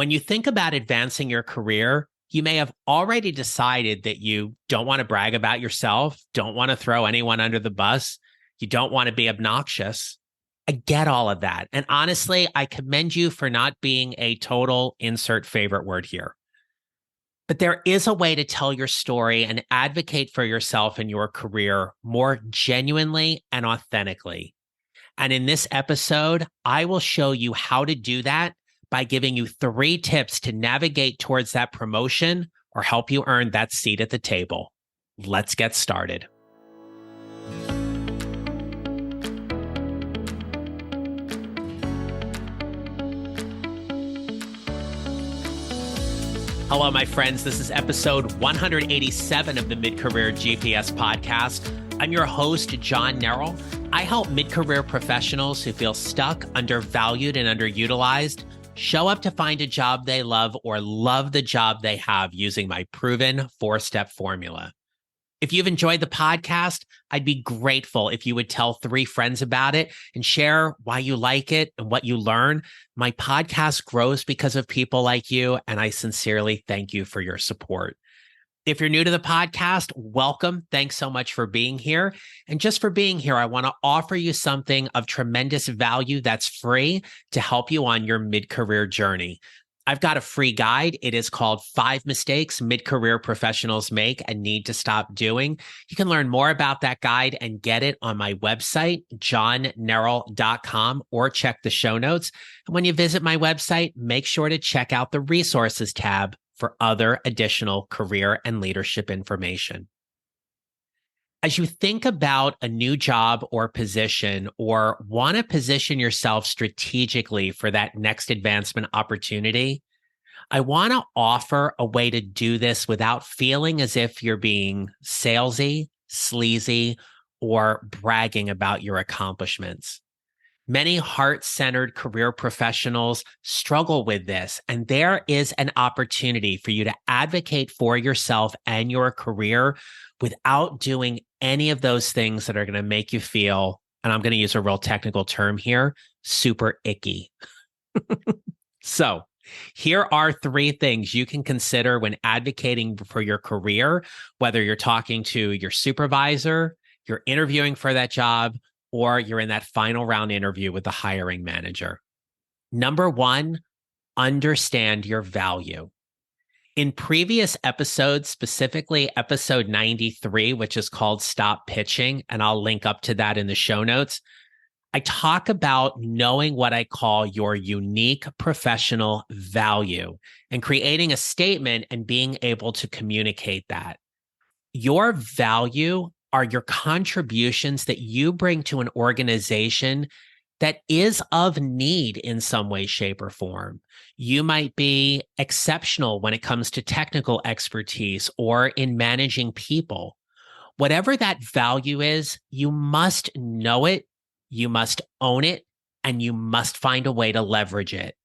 When you think about advancing your career, you may have already decided that you don't want to brag about yourself, don't want to throw anyone under the bus, you don't want to be obnoxious. I get all of that. And honestly, I commend you for not being a total insert favorite word here. But there is a way to tell your story and advocate for yourself and your career more genuinely and authentically. And in this episode, I will show you how to do that by giving you 3 tips to navigate towards that promotion or help you earn that seat at the table. Let's get started. Hello, my friends. This is episode 187 of the Mid-Career GPS podcast. I'm your host, John Nerrell. I help mid-career professionals who feel stuck, undervalued, and underutilized show up to find a job they love or love the job they have using my proven 4-step formula. If you've enjoyed the podcast, I'd be grateful if you would tell 3 friends about it and share why you like it and what you learn. My podcast grows because of people like you, and I sincerely thank you for your support. If you're new to the podcast, welcome. Thanks so much for being here. And just for being here, I want to offer you something of tremendous value that's free to help you on your mid-career journey. I've got a free guide. It is called 5 Mistakes Mid-Career Professionals Make and Need to Stop Doing. You can learn more about that guide and get it on my website, johnnerrell.com, or check the show notes. And when you visit my website, make sure to check out the resources tab for other additional career and leadership information. As you think about a new job or position, or want to position yourself strategically for that next advancement opportunity, I want to offer a way to do this without feeling as if you're being salesy, sleazy, or bragging about your accomplishments. Many heart-centered career professionals struggle with this, and there is an opportunity for you to advocate for yourself and your career without doing any of those things that are going to make you feel, and I'm going to use a real technical term here, super icky. So, here are 3 things you can consider when advocating for your career, whether you're talking to your supervisor, you're interviewing for that job, or you're in that final round interview with the hiring manager. Number 1, understand your value. In previous episodes, specifically episode 93, which is called Stop Pitching, and I'll link up to that in the show notes, I talk about knowing what I call your unique professional value and creating a statement and being able to communicate that. Your value are your contributions that you bring to an organization that is of need in some way, shape, or form. You might be exceptional when it comes to technical expertise or in managing people. Whatever that value is, you must know it, you must own it, and you must find a way to leverage it.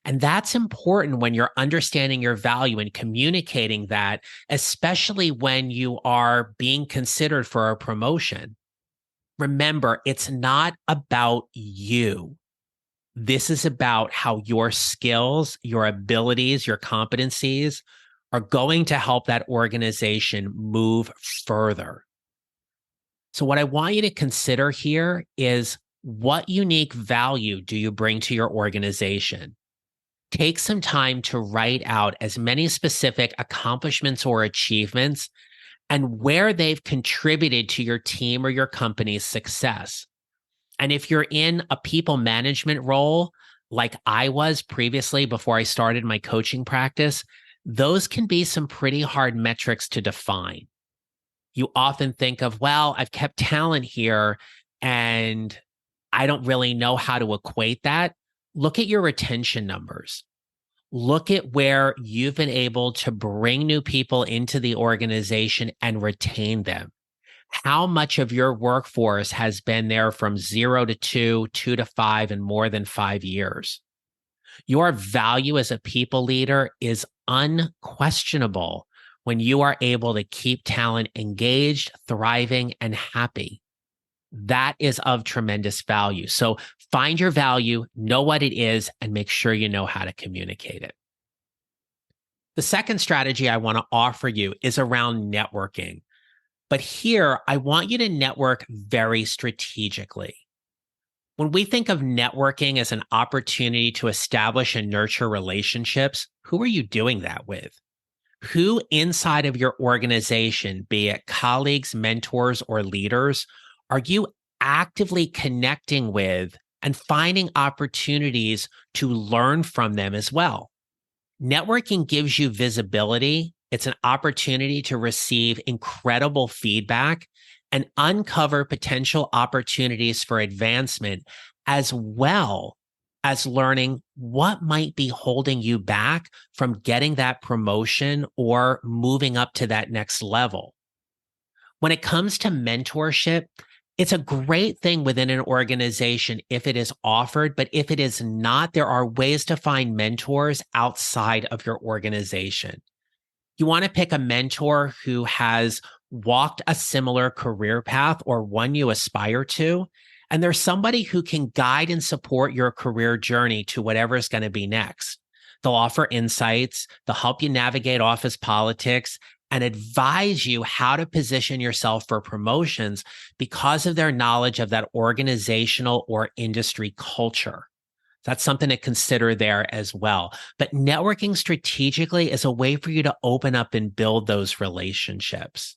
And that's important when you're understanding your value and communicating that, especially when you are being considered for a promotion. Remember, it's not about you. This is about how your skills, your abilities, your competencies are going to help that organization move further. So what I want you to consider here is, what unique value do you bring to your organization? Take some time to write out as many specific accomplishments or achievements and where they've contributed to your team or your company's success. And if you're in a people management role, like I was previously before I started my coaching practice, those can be some pretty hard metrics to define. You often think of, well, I've kept talent here and I don't really know how to equate that. Look at your retention numbers. Look at where you've been able to bring new people into the organization and retain them. How much of your workforce has been there from 0 to 2, 2 to 5, and more than 5 years? Your value as a people leader is unquestionable when you are able to keep talent engaged, thriving, and happy. That is of tremendous value. So find your value, know what it is, and make sure you know how to communicate it. The second strategy I want to offer you is around networking. But here, I want you to network very strategically. When we think of networking as an opportunity to establish and nurture relationships, who are you doing that with? Who inside of your organization, be it colleagues, mentors, or leaders, are you actively connecting with and finding opportunities to learn from them as well? Networking gives you visibility. It's an opportunity to receive incredible feedback and uncover potential opportunities for advancement, as well as learning what might be holding you back from getting that promotion or moving up to that next level. When it comes to mentorship, it's a great thing within an organization if it is offered, but if it is not, there are ways to find mentors outside of your organization. You want to pick a mentor who has walked a similar career path or one you aspire to. And there's somebody who can guide and support your career journey to whatever is going to be next. They'll offer insights, they'll help you navigate office politics, and advise you how to position yourself for promotions because of their knowledge of that organizational or industry culture. That's something to consider there as well. But networking strategically is a way for you to open up and build those relationships.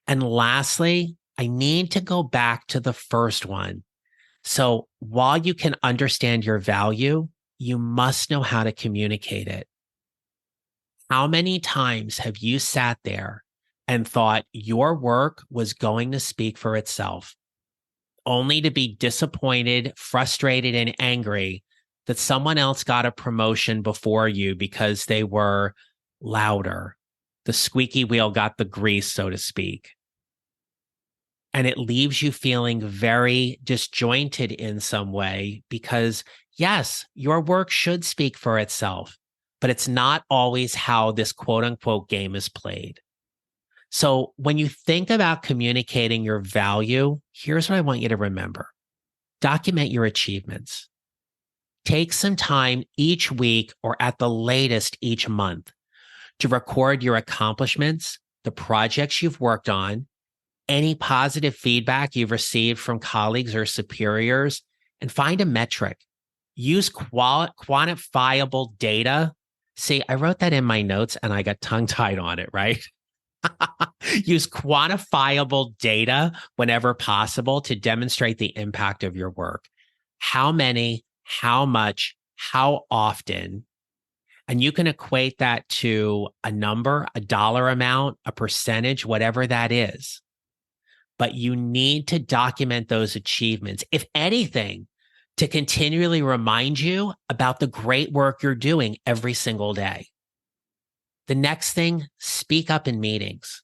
And lastly, I need to go back to the first one. So while you can understand your value, you must know how to communicate it. How many times have you sat there and thought your work was going to speak for itself, only to be disappointed, frustrated, and angry that someone else got a promotion before you because they were louder? The squeaky wheel got the grease, so to speak. And it leaves you feeling very disjointed in some way because, yes, your work should speak for itself, but it's not always how this quote unquote game is played. So when you think about communicating your value, here's what I want you to remember. Document your achievements. Take some time each week or at the latest each month to record your accomplishments, the projects you've worked on, any positive feedback you've received from colleagues or superiors, and find a metric. Use quantifiable data. See, I wrote that in my notes and I got tongue-tied on it, right? Use quantifiable data whenever possible to demonstrate the impact of your work. How many, how much, how often, and you can equate that to a number, a dollar amount, a percentage, whatever that is. But you need to document those achievements, if anything, to continually remind you about the great work you're doing every single day. The next thing, speak up in meetings.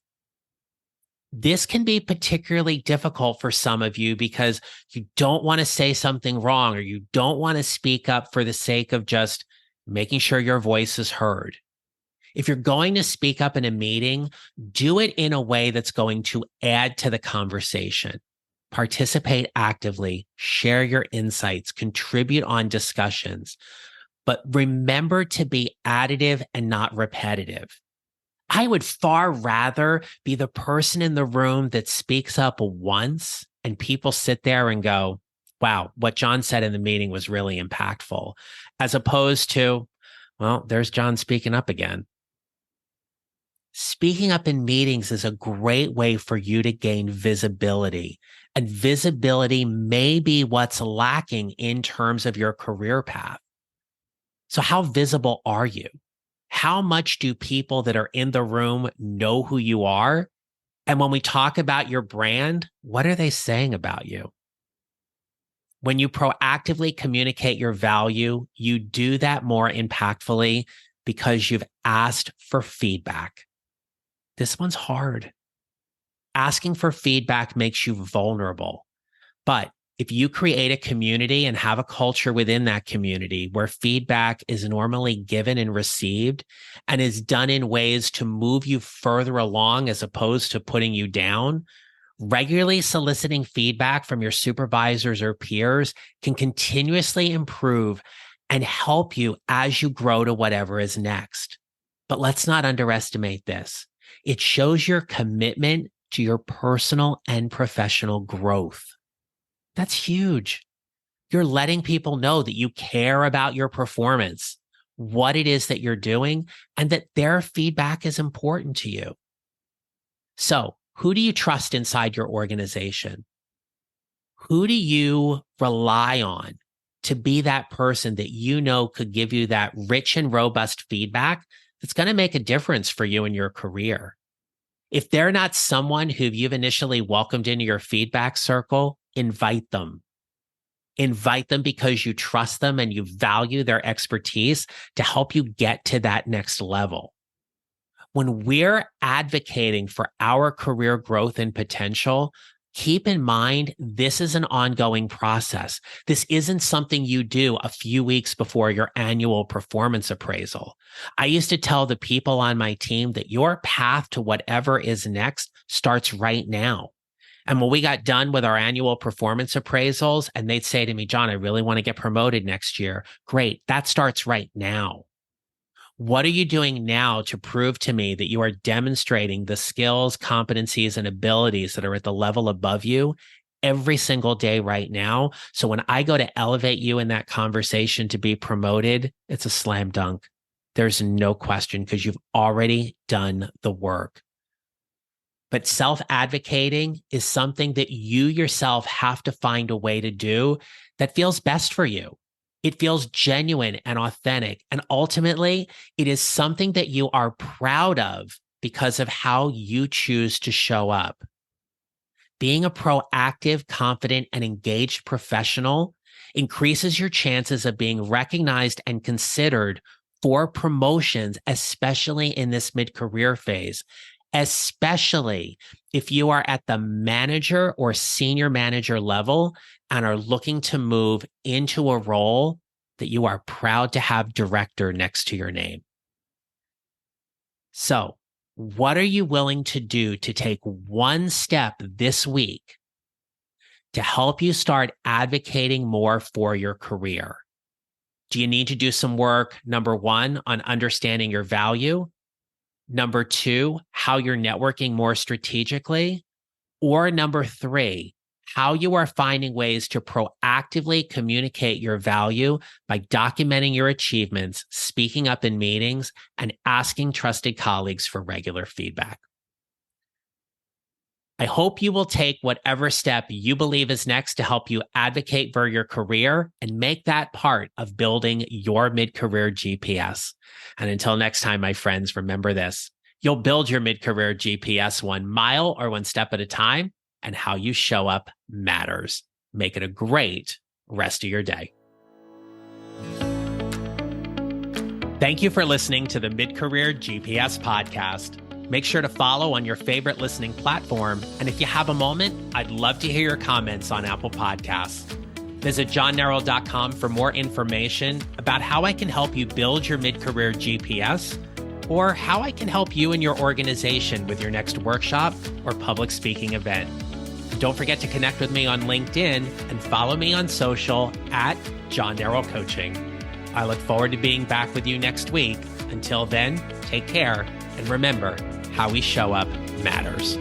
This can be particularly difficult for some of you because you don't want to say something wrong or you don't want to speak up for the sake of just making sure your voice is heard. If you're going to speak up in a meeting, do it in a way that's going to add to the conversation. Participate actively, share your insights, contribute on discussions, but remember to be additive and not repetitive. I would far rather be the person in the room that speaks up once and people sit there and go, wow, what John said in the meeting was really impactful, as opposed to, well, there's John speaking up again. Speaking up in meetings is a great way for you to gain visibility. And visibility may be what's lacking in terms of your career path. So how visible are you? How much do people that are in the room know who you are? And when we talk about your brand, what are they saying about you? When you proactively communicate your value, you do that more impactfully because you've asked for feedback. This one's hard. Asking for feedback makes you vulnerable. But if you create a community and have a culture within that community where feedback is normally given and received and is done in ways to move you further along as opposed to putting you down, regularly soliciting feedback from your supervisors or peers can continuously improve and help you as you grow to whatever is next. But let's not underestimate this. It shows your commitment to your personal and professional growth. That's huge. You're letting people know that you care about your performance, what it is that you're doing, and that their feedback is important to you. So, who do you trust inside your organization? Who do you rely on to be that person that you know could give you that rich and robust feedback that's going to make a difference for you in your career? If they're not someone who you've initially welcomed into your feedback circle, invite them. Invite them because you trust them and you value their expertise to help you get to that next level. When we're advocating for our career growth and potential, keep in mind, this is an ongoing process. This isn't something you do a few weeks before your annual performance appraisal. I used to tell the people on my team that your path to whatever is next starts right now. And when we got done with our annual performance appraisals, and they'd say to me, John, I really want to get promoted next year. Great. That starts right now. What are you doing now to prove to me that you are demonstrating the skills, competencies, and abilities that are at the level above you every single day right now? So when I go to elevate you in that conversation to be promoted, it's a slam dunk. There's no question because you've already done the work. But self-advocating is something that you yourself have to find a way to do that feels best for you. It feels genuine and authentic. And ultimately, it is something that you are proud of because of how you choose to show up. Being a proactive, confident, and engaged professional increases your chances of being recognized and considered for promotions, especially in this mid-career phase. Especially if you are at the manager or senior manager level and are looking to move into a role that you are proud to have director next to your name. So, what are you willing to do to take one step this week to help you start advocating more for your career? Do you need to do some work, number one, on understanding your value? Number two, how you're networking more strategically? Or number three, how you are finding ways to proactively communicate your value by documenting your achievements, speaking up in meetings, and asking trusted colleagues for regular feedback. I hope you will take whatever step you believe is next to help you advocate for your career and make that part of building your mid-career GPS. And until next time, my friends, remember this. You'll build your mid-career GPS 1 mile or 1 step at a time, and how you show up matters. Make it a great rest of your day. Thank you for listening to the Mid-Career GPS podcast. Make sure to follow on your favorite listening platform. And if you have a moment, I'd love to hear your comments on Apple Podcasts. Visit johnnerrell.com for more information about how I can help you build your mid-career GPS, or how I can help you and your organization with your next workshop or public speaking event. And don't forget to connect with me on LinkedIn and follow me on social at John Nerrell Coaching. I look forward to being back with you next week. Until then, take care, and remember, how we show up matters.